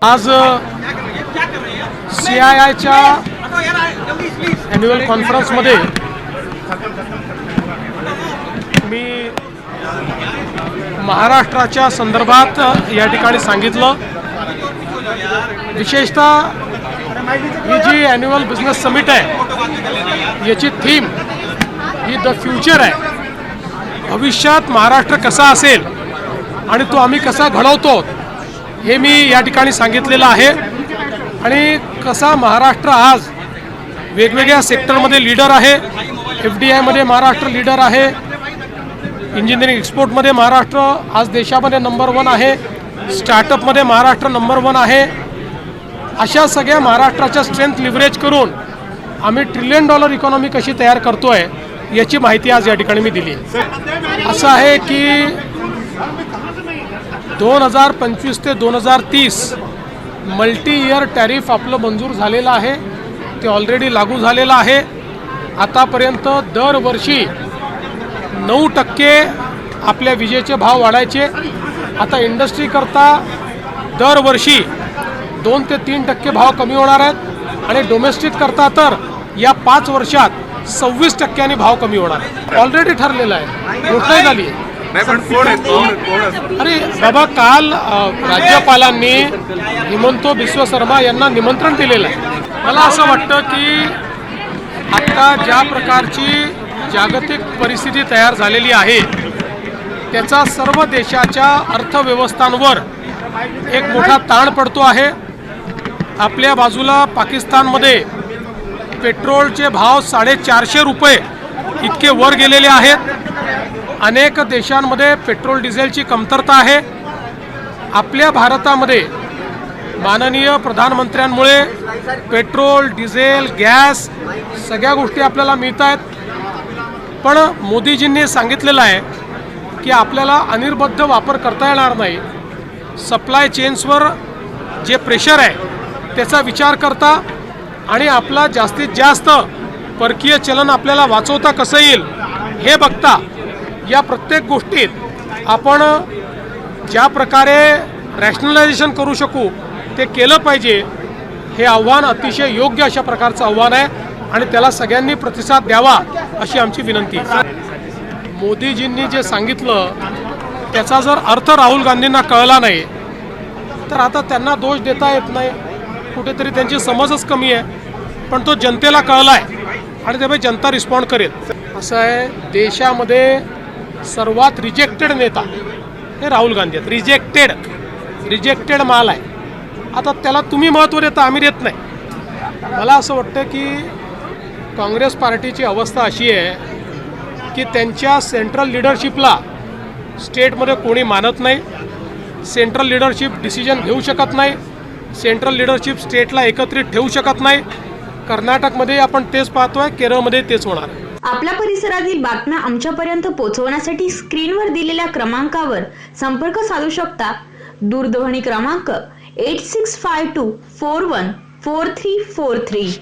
आज CIIच्या ॲन्युअल कॉन्फरन्समध्ये मी महाराष्ट्राच्या संदर्भात या ठिकाणी सांगितलं। विशेषतः ही जी ॲन्युअल बिझनेस समिट आहे याची थीम ही द फ्युचर आहे। भविष्यात महाराष्ट्र कसा असेल आणि तो आम्ही कसा घडवतो हे मी या ठिकाणी सांगितलेलं आहे। आणि कसा महाराष्ट्र आज वेगवेगळ्या सेक्टरमध्ये लीडर आहे। FDI मध्ये महाराष्ट्र लीडर आहे, इंजिनिअरिंग एक्सपोर्टमध्ये महाराष्ट्र आज देशामध्ये नंबर 1 आहे, स्टार्टअपमध्ये महाराष्ट्र नंबर 1 आहे। अशा सगळ्या महाराष्ट्राच्या स्ट्रेंथ लिव्हरेज करून आम्ही $1 ट्रिलियन इकॉनॉमी कशी तयार करतोय याची माहिती आज या ठिकाणी मी दिली आहे। असं आहे की 2025 ते 2030 मल्टी इयर टॅरिफ आपलं मंजूर झालेलं आहे, ते ऑलरेडी लागू झालेलं आहे। आतापर्यंत दरवर्षी 9% आपल्या विजेचे भाव वाढायचे, आता इंडस्ट्रीकरता दरवर्षी 2 ते 3% भाव कमी होणार आहेत आणि डोमेस्टिक करता तर या 5 वर्षात 26% भाव कमी होणार आहे। ऑलरेडी ठरलेलं आहे, घोषणा झाली आहे। अरे बाबा, काल राज्यपालांनी हिमंतो बिस्वा शर्मा यांना निमंत्रण दिलेलं आहे। मला असं वाटतं की आता ज्या प्रकारची जागतिक परिस्थिती तयार झालेली आहे त्याचा सर्व देशाच्या अर्थव्यवस्थांवर एक मोठा ताण पडतो आहे। आपल्या बाजूला पाकिस्तानमध्ये पेट्रोलचे भाव 450 रुपये इतके वर गेलेले आहेत। अनेक देशांमध्ये पेट्रोल डिझेलची कमतरता आहे। आपल्या भारतामध्ये माननीय प्रधानमंत्र्यांमुळे पेट्रोल, डिझेल, गॅस सगळ्या गोष्टी आपल्याला मिळत आहेत। पण मोदीजींनी सांगितलेलं आहे की आपल्याला अनिर्बद्ध वापर करता येणार नाही। सप्लाय चेन्सवर जे प्रेशर आहे त्याचा विचार करता आणि आपला जास्तीत जास्त परकीय चलन आपल्याला वाचवता कसं येईल हे बघता या प्रत्येक गोष्टीत आपण ज्या प्रकारे रॅशनलायझेशन करू शकू ते केलं पाहिजे। हे आव्हान अतिशय योग्य अशा प्रकारचं आव्हान आहे आणि त्याला सगळ्यांनी प्रतिसाद द्यावा अशी आमची विनंती आहे। मोदीजींनी जे सांगितलं त्याचा जर अर्थ राहुल गांधींना कळला नाही तर आता त्यांना दोष देता येत नाही, कुठेतरी त्यांची समजच कमी आहे। पण तो जनतेला कळला आहे आणि त्यामुळे जनता रिस्पॉन्ड करेल। असं आहे, देशामध्ये सर्वात रिजेक्टेड नेता हे राहुल गांधी आहेत। रिजेक्टेड माल आहे। आता त्याला तुम्ही महत्त्व देता, आम्ही देत नाही। मला असं वाटतं की काँग्रेस पार्टीची अवस्था अशी आहे की त्यांच्या सेंट्रल लिडरशिपला स्टेटमध्ये कोणी मानत नाही। सेंट्रल लिडरशिप डिसिजन घेऊ शकत नाही, सेंट्रल लिडरशिप स्टेटला एकत्रित ठेवू शकत नाही। कर्नाटकमध्ये आपण तेच पाहतोय, केरळमध्ये तेच होणार आहे। आपल्या परिसरातील बातम्या आमच्यापर्यंत पोहोचवण्यासाठी स्क्रीनवर दिलेल्या क्रमांकावर संपर्क साधू शकता। दूरध्वनी क्रमांक 8652414343।